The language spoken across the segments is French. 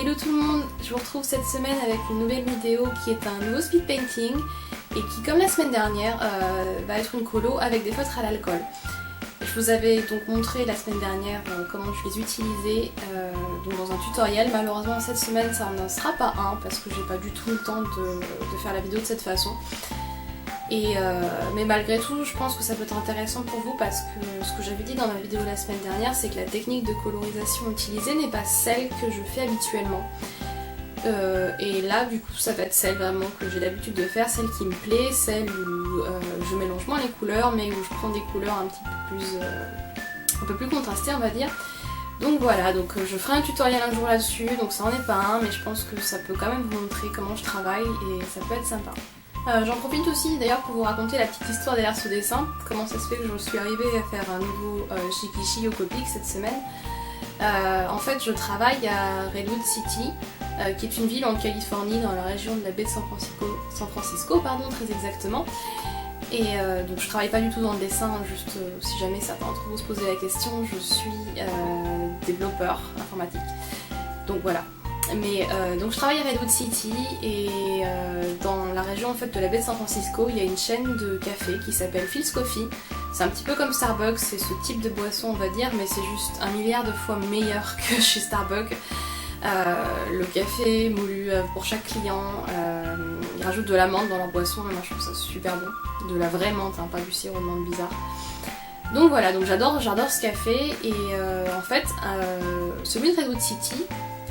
Hello tout le monde, je vous retrouve cette semaine avec une nouvelle vidéo qui est un nouveau speed painting et qui, comme la semaine dernière, va être une colo avec des feutres à l'alcool. Je vous avais donc montré la semaine dernière comment je les utilisais donc dans un tutoriel. Malheureusement cette semaine ça n'en sera pas un parce que j'ai pas du tout le temps de faire la vidéo de cette façon. Mais malgré tout, je pense que ça peut être intéressant pour vous parce que ce que j'avais dit dans ma vidéo la semaine dernière, c'est que la technique de colorisation utilisée n'est pas celle que je fais habituellement. Et là, du coup, ça va être celle vraiment que j'ai l'habitude de faire, celle qui me plaît, celle où je mélange moins les couleurs, mais où je prends des couleurs un peu plus contrastées, on va dire. Donc voilà, donc je ferai un tutoriel un jour là-dessus, donc ça en est pas un, mais je pense que ça peut quand même vous montrer comment je travaille et ça peut être sympa. J'en profite aussi d'ailleurs pour vous raconter la petite histoire derrière ce dessin, comment ça se fait que je suis arrivée à faire un nouveau Shikishi au Copic cette semaine. En fait je travaille à Redwood City, qui est une ville en Californie dans la région de la baie de San Francisco, très exactement. Et donc je travaille pas du tout dans le dessin, juste si jamais certains d'entre vous se posaient la question, je suis développeur informatique. Donc voilà. Mais donc je travaille à Redwood City et dans la région en fait de la baie de San Francisco, il y a une chaîne de café qui s'appelle Philz Coffee. C'est un petit peu comme Starbucks, c'est ce type de boisson on va dire, mais c'est juste 1 milliard de fois meilleur que chez Starbucks. Le café moulu pour chaque client, ils rajoutent de la menthe dans leur boisson et moi je trouve ça super bon. De la vraie menthe, hein, pas du sirop de menthe bizarre. Donc voilà, donc j'adore ce café et en fait celui de Redwood City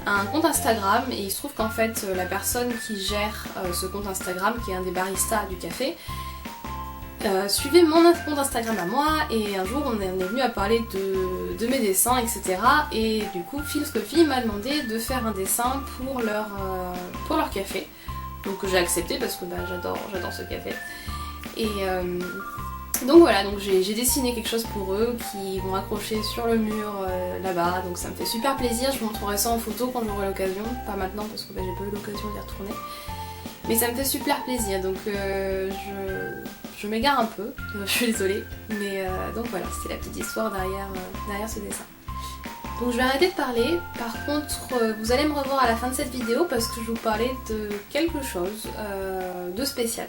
a un compte Instagram et il se trouve qu'en fait la personne qui gère ce compte Instagram, qui est un des baristas du café, suivait mon compte Instagram à moi et un jour on est venu à parler de mes dessins, etc. Et du coup Philz Coffee m'a demandé de faire un dessin pour leur café. Donc j'ai accepté parce que j'adore ce café. Et donc voilà, donc j'ai dessiné quelque chose pour eux qui vont accrocher sur le mur là-bas, donc ça me fait super plaisir, je vous montrerai ça en photo quand j'aurai l'occasion, pas maintenant parce que j'ai pas eu l'occasion d'y retourner, mais ça me fait super plaisir, donc je m'égare un peu, je suis désolée, mais donc voilà, c'était la petite histoire derrière ce dessin. Donc je vais arrêter de parler, par contre vous allez me revoir à la fin de cette vidéo parce que je vais vous parler de quelque chose de spécial.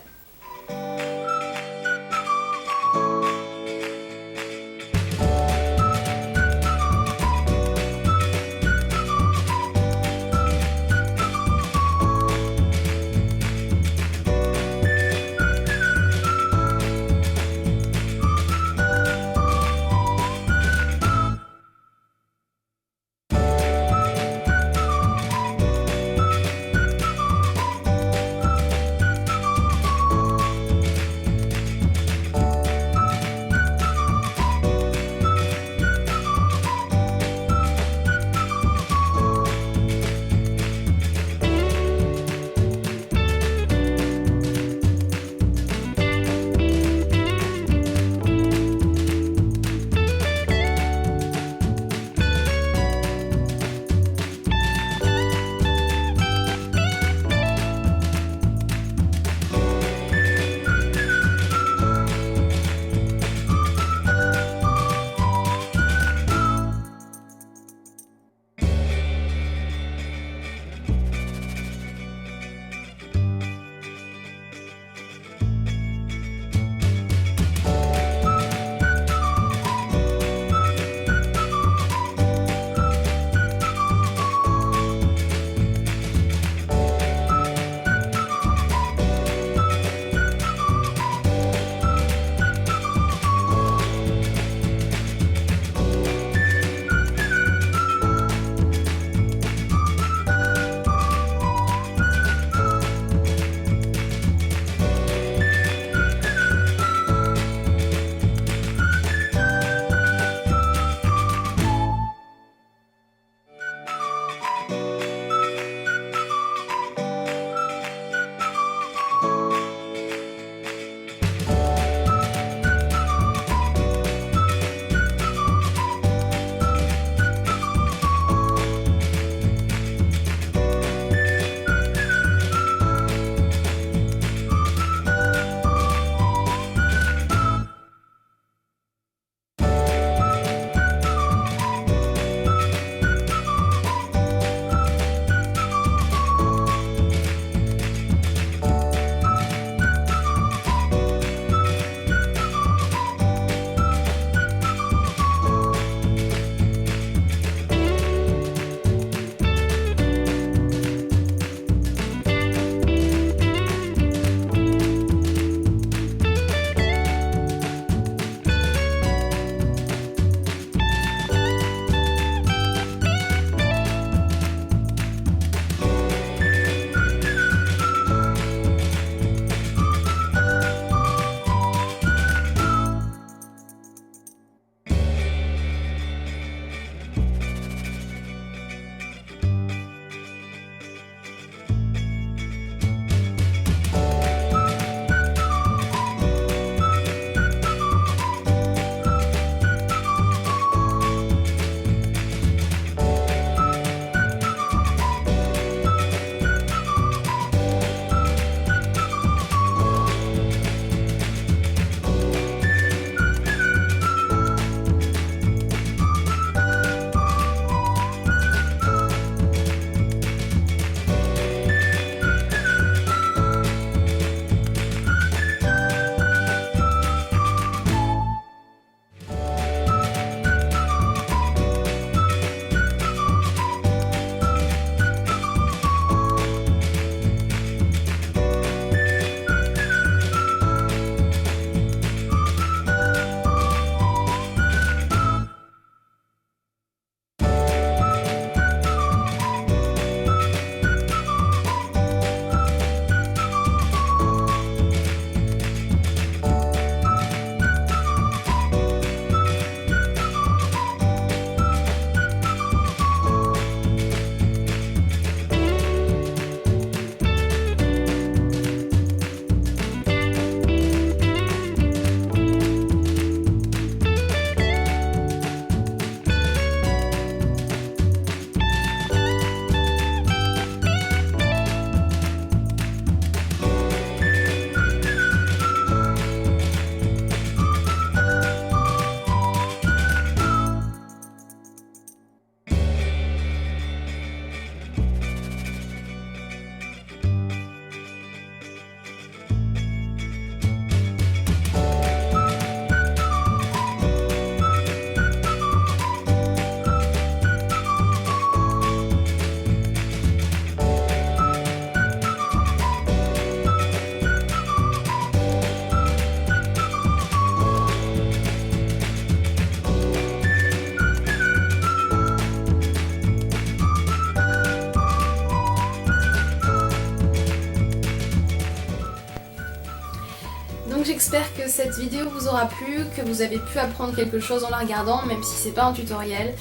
j'espère que cette vidéo vous aura plu, que vous avez pu apprendre quelque chose en la regardant, même si c'est pas un tutoriel.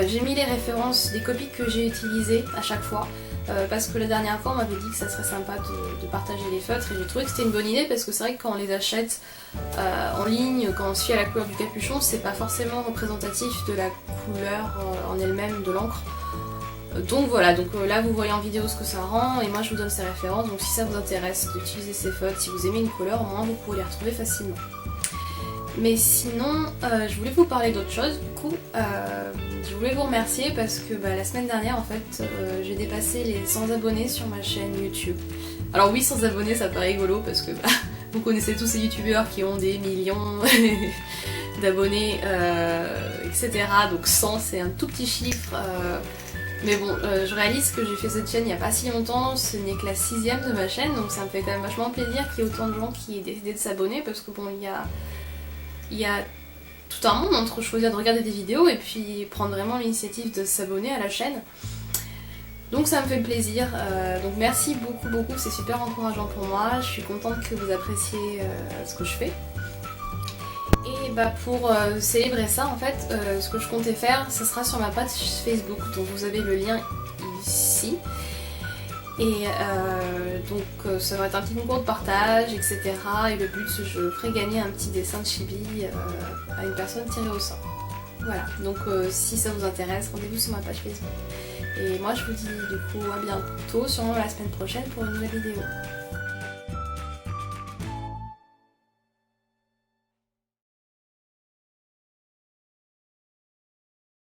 J'ai mis les références des copies que j'ai utilisées à chaque fois. Parce que la dernière fois on m'avait dit que ça serait sympa de partager les feutres et j'ai trouvé que c'était une bonne idée parce que c'est vrai que quand on les achète en ligne, quand on se fie à la couleur du capuchon, c'est pas forcément représentatif de la couleur en elle-même de l'encre. Donc voilà, là vous voyez en vidéo ce que ça rend et moi je vous donne ces références, donc si ça vous intéresse d'utiliser ces feutres, si vous aimez une couleur, au moins vous pouvez les retrouver facilement. Mais sinon, je voulais vous parler d'autre chose du coup. Je voulais vous remercier parce que la semaine dernière en fait j'ai dépassé les 100 abonnés sur ma chaîne YouTube. Alors oui, 100 abonnés ça paraît rigolo parce que vous connaissez tous ces youtubeurs qui ont des millions d'abonnés, etc. Donc 100 c'est un tout petit chiffre. Mais bon, je réalise que j'ai fait cette chaîne il n'y a pas si longtemps, ce n'est que la 6ème de ma chaîne, donc ça me fait quand même vachement plaisir qu'il y ait autant de gens qui aient décidé de s'abonner parce que bon, il y a tout un monde entre choisir de regarder des vidéos et puis prendre vraiment l'initiative de s'abonner à la chaîne. Donc ça me fait plaisir, donc merci beaucoup, c'est super encourageant pour moi, je suis contente que vous appréciez ce que je fais. Et pour célébrer ça en fait, ce que je comptais faire, ce sera sur ma page Facebook, donc vous avez le lien ici. Et donc ça va être un petit concours de partage, etc. Et le but, je ferai gagner un petit dessin de chibi à une personne tirée au sort. Voilà, donc si ça vous intéresse, rendez-vous sur ma page Facebook. Et moi je vous dis du coup à bientôt, sûrement la semaine prochaine pour une nouvelle vidéo.